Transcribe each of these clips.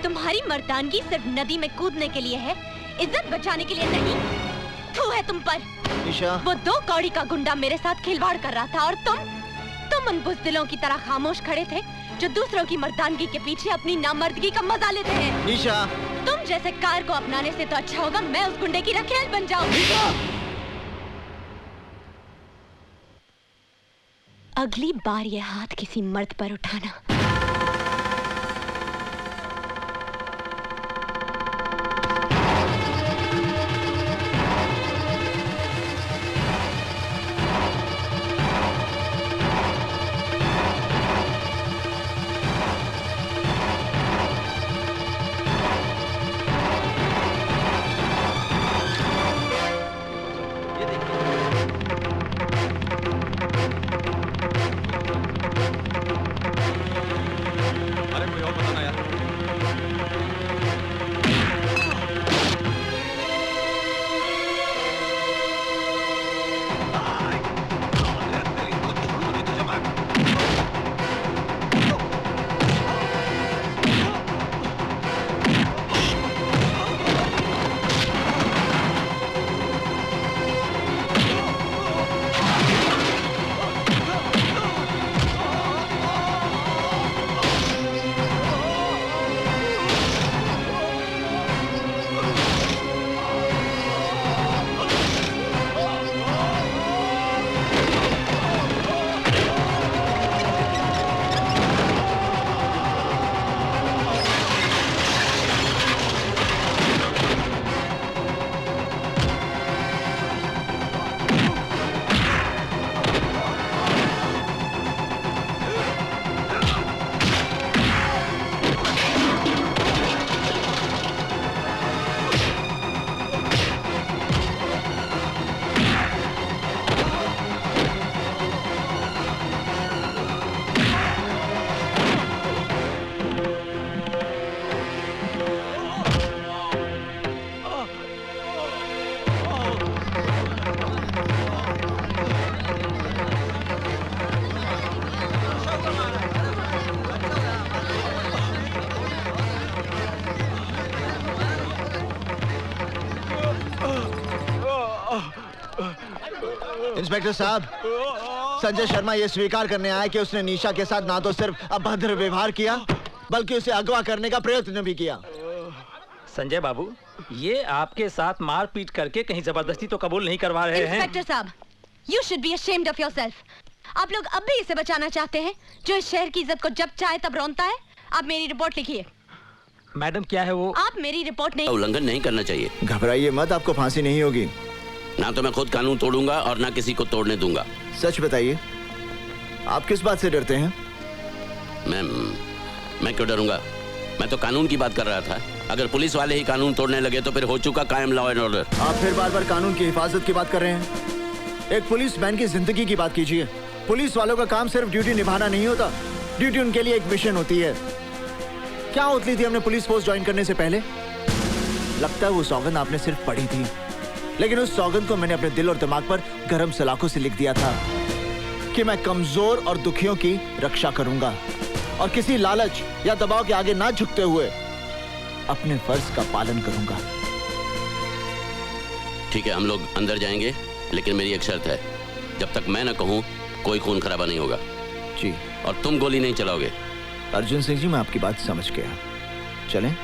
तुम्हारी मर्दानगी सिर्फ नदी में कूदने के लिए है, इज्जत बचाने के लिए नहीं। थू है तुम पर। निशा। वो 2 कौड़ी का गुंडा मेरे साथ खिलवाड़ कर रहा था और तुम उन बुज़दिलों की तरह खामोश खड़े थे जो दूसरों की मर्दानगी के पीछे अपनी नामर्दगी का मजा लेते हैं। निशा। तुम जैसे कार को अपनाने से तो अच्छा होगा मैं उस गुंडे की रखेल बन जाऊं। अगली बार ये हाथ किसी मर्द पर उठाना। इंस्पेक्टर साहब, संजय शर्मा ये स्वीकार करने आया कि उसने निशा के साथ ना तो सिर्फ अभद्र व्यवहार किया बल्कि उसे अगवा करने का प्रयत्न भी किया। संजय बाबू, ये आपके साथ मारपीट करके कहीं जबरदस्ती तो कबूल नहीं करवा रहे हैं। इंस्पेक्टर साहब, you should be ashamed of yourself। आप लोग अब भी इसे बचाना चाहते हैं जो इस शहर की इज्जत को जब चाहे तब रौंदता है। आप मेरी रिपोर्ट लिखिए। मैडम क्या है वो? आप मेरी रिपोर्ट नहीं। उल्लंघन नहीं करना चाहिए। घबराइए मत, आपको फांसी नहीं होगी। ना तो मैं खुद कानून तोड़ूंगा और ना किसी को तोड़ने दूंगा। सच बताइए, आप किस बात से डरते हैं? मैं क्यों डरूंगा? मैं तो कानून की बात कर रहा था। अगर पुलिस वाले ही कानून तोड़ने लगे तो फिर हो चुका कायम लॉ एंड ऑर्डर। आप फिर बार बार कानून की हिफाजत की बात कर रहे हैं। एक पुलिसमैन की जिंदगी की बात कीजिए। पुलिस वालों का काम सिर्फ ड्यूटी निभाना नहीं होता, ड्यूटी उनके लिए एक मिशन होती है। क्या उतली थी हमने पुलिस फोर्स ज्वाइन करने से पहले? लगता है वो सौगंध आपने सिर्फ पढ़ी थी, लेकिन उस सौगंध को मैंने अपने दिल और दिमाग पर गरम सलाखों से लिख दिया था कि मैं कमजोर और दुखियों की रक्षा करूंगा और किसी लालच या दबाव के आगे ना झुकते हुए अपने फर्ज का पालन करूंगा। ठीक है, हम लोग अंदर जाएंगे, लेकिन मेरी एक शर्त है, जब तक मैं ना कहूं कोई खून खराबा नहीं होगा। जी। और तुम गोली नहीं चलाओगे। अर्जुन सिंह जी, मैं आपकी बात समझ गया। चलें?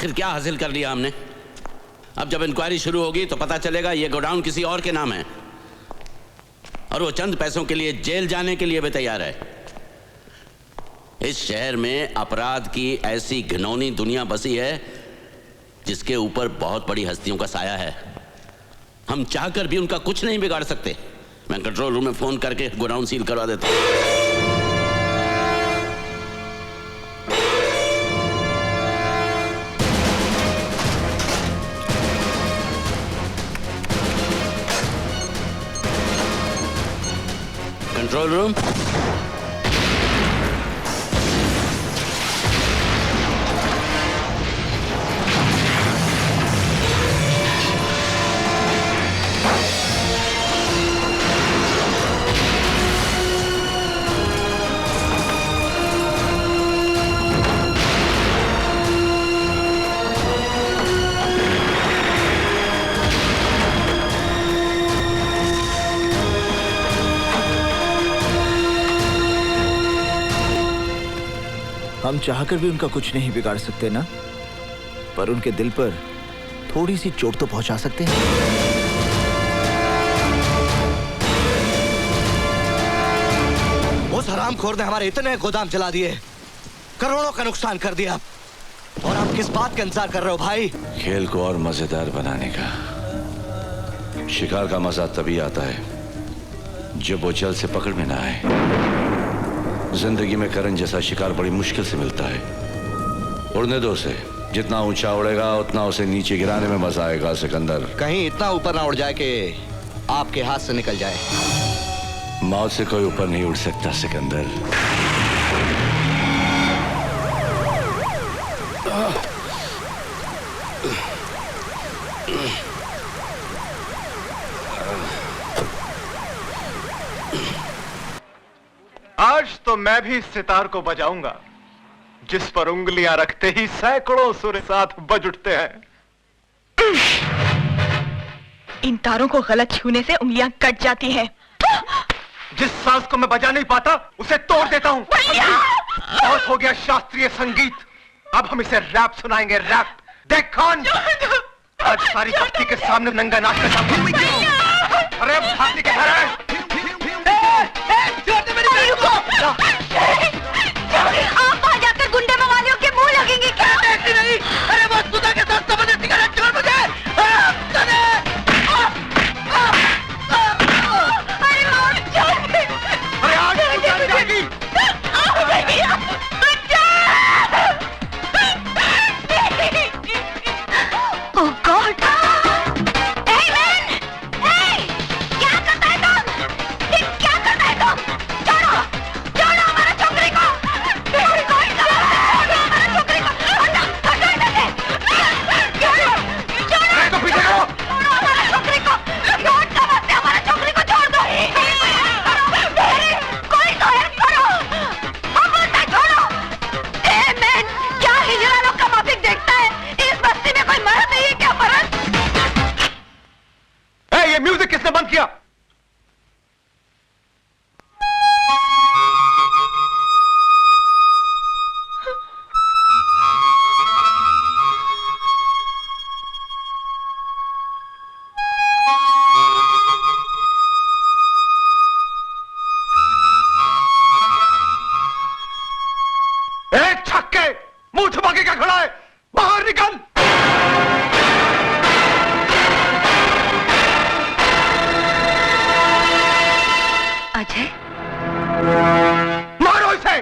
आखिर क्या हासिल कर लिया हमने? अब जब इंक्वायरी शुरू होगी तो पता चलेगा ये गोडाउन किसी और के नाम है और वो चंद पैसों के लिए जेल जाने के लिए भी तैयार है। इस शहर में अपराध की ऐसी घिनौनी दुनिया बसी है जिसके ऊपर बहुत बड़ी हस्तियों का साया है। हम चाहकर भी उनका कुछ नहीं बिगाड़ सकते। मैं कंट्रोल रूम में फोन करके गोडाउन सील करवा देता हूं। कंट्रोल रूम, हम चाहकर भी उनका कुछ नहीं बिगाड़ सकते ना, पर उनके दिल पर थोड़ी सी चोट तो पहुंचा सकते हैं। उस हरामखोर ने हमारे इतने गोदाम चला दिए, करोड़ों का नुकसान कर दिया, और आप किस बात का इंतजार कर रहे हो भाई? खेल को और मजेदार बनाने का। शिकार का मजा तभी आता है जब वो जल से पकड़ में ना आए। जिंदगी में करण जैसा शिकार बड़ी मुश्किल से मिलता है। उड़ने दो उसे, जितना ऊंचा उड़ेगा उतना उसे नीचे गिराने में मजा आएगा सिकंदर। कहीं इतना ऊपर ना उड़ जाए कि आपके हाथ से निकल जाए। मौत से कोई ऊपर नहीं उड़ सकता सिकंदर। आज तो मैं भी इस सितार को बजाऊंगा जिस पर उंगलियां रखते ही सैकड़ों सुर साथ बज उठते हैं। इन तारों को गलत छूने से उंगलियां कट जाती हैं। जिस सांस को मैं बजा नहीं पाता उसे तोड़ देता हूं। बहुत हो गया शास्त्रीय संगीत, अब हम इसे रैप सुनाएंगे। रैप देख खान, आज सारी बस्ती के सामने नंगा नाच का सामने। अरे भाती के घर है। आप आ जाकर गुंडे मवालियों के मुंह लगेंगे क्या? नहीं, अरे वो सुधा के साथ जबरदस्ती का छोड़ मुझे। अरे मौत छोड़। अरे आज तू जान जाएगी। Oh God! Hey man! Hey! क्या करता है तुम? क्या करता है तुम? छोड़ो! छोड़ो हमारे छोकरी को! कोई हमारे छोकरी को! हटो इधर से! छोड़ो! अरे तो पीछे करो। छोड़ो हमारे छोकरी को! लौट का बस हमारे छोकरी को छोड़ दो! कोई तो हेल्प करो! हम बोलते हैं छोड़ो! Hey man! क्या हिजड़ालों का माफिक देखता है? इस बस्ती में कोई मर्द नहीं है क्या? मर्द? ये म्यूजिक किसने बंद किया? छक्के, मुंह छुपा के क्या खड़ा है? बाहर निकल। अजय? मारो इसे।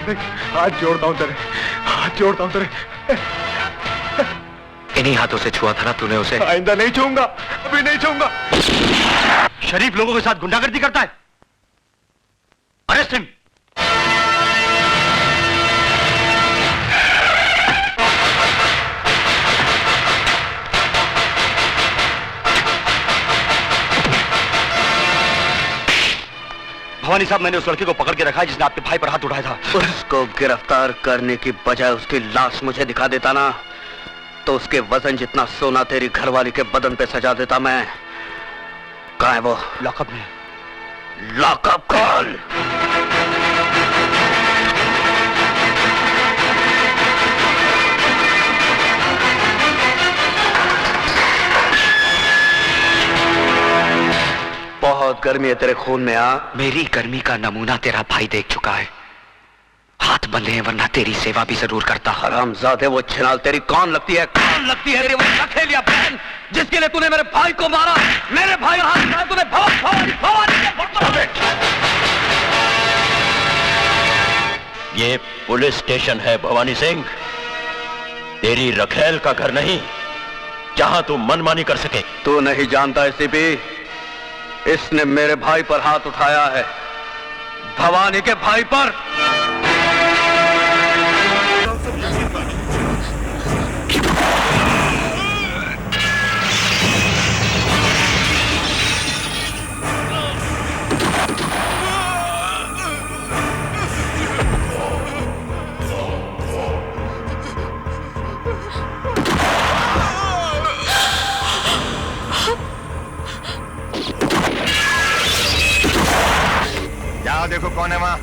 सिंह, हाथ जोड़ता हूँ तेरे, हाथ जोड़ता हूँ तेरे। इन्हीं हाथों से छुआ था ना तूने उसे? आइंदा नहीं छूऊंगा, अभी नहीं छूऊंगा। शरीफ लोगों के साथ गुंडागर्दी करता है। Arrest him. भवानी साहब, मैंने उस लड़के को पकड़ के रखा है जिसने आपके भाई पर हाथ उठाया था। उसको गिरफ्तार करने की बजाय उसकी लाश मुझे दिखा देता ना, तो उसके वजन जितना सोना तेरी घरवाली के बदन पे सजा देता मैं। कहाँ है वो? लॉकअप में। Lockup call. बहुत गर्मी है तेरे खून में। मेरी गर्मी का नमूना तेरा भाई देख चुका है। हाथ बंधे हैं वरना तेरी सेवा भी जरूर करता। हरामजादे, वो छिनाल तेरी कौन लगती है? कौन लगती है तेरी वो सखेलिया बहन जिसके लिए तूने मेरे भाई को मारा? मेरे भाई हाथ उठाया तूने। ये पुलिस स्टेशन है भवानी सिंह, तेरी रखेल का घर नहीं जहां तू मनमानी कर सके। तू नहीं जानता एसीपी, इसने मेरे भाई पर हाथ उठाया है, भवानी के भाई पर। जाओ देखो कौन है वहां।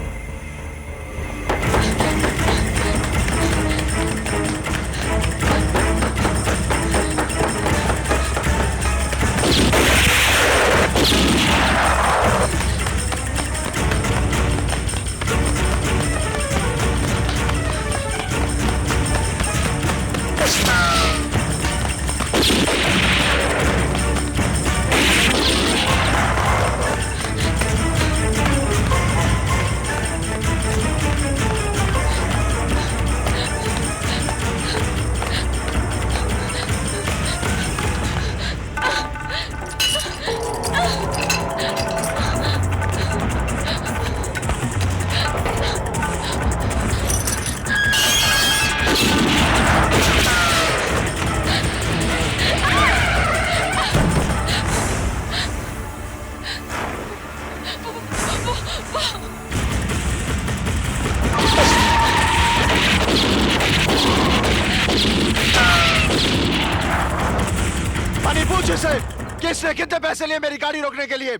किसने कितने पैसे लिए मेरी गाड़ी रोकने के लिए?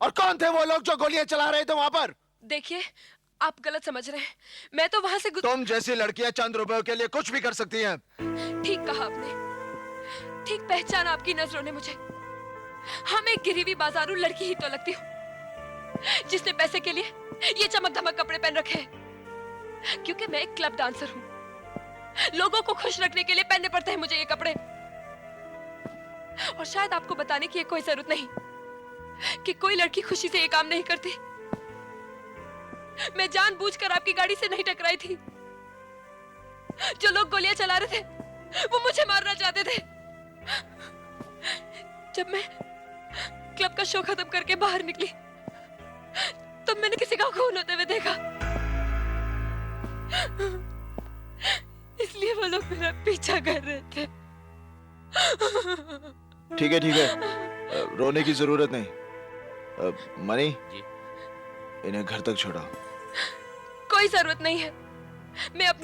और कौन थे वो लोग जो गोलियां चला रहे थे वहां पर? देखिए, आप गलत समझ रहे हैं। मैं तो वहां से तुम जैसी लड़कियां चंद रुपयों के लिए कुछ भी कर सकती हैं। ठीक कहा आपने, ठीक पहचाना आपकी नजरों ने मुझे। हाँ, मैं गिरी हुई बाजारू लड़की ही तो लगती हूँ जिसने पैसे के लिए ये चमक धमक कपड़े पहन रखे हैं। क्योंकि मैं एक क्लब डांसर हूँ, लोगों को खुश रखने के लिए पहनने पड़ते हैं मुझे ये कपड़े। और शायद आपको बताने की कोई जरूरत नहीं कि कोई लड़की खुशी से ये काम नहीं करती। मैं जानबूझकर आपकी गाड़ी से नहीं टकराई थी। जो लोग गोलियां चला रहे थे वो मुझे मारना चाहते थे। जब मैं क्लब का शो खत्म करके बाहर निकली तब मैंने किसी का खून होते हुए देखा, इसलिए वो लोग मेरा पीछा कर रहे थे। ठीक है, रोने की जरूरत नहीं। मनी, इन्हें घर तक छोड़ो। कोई जरूरत नहीं है, मैं अपने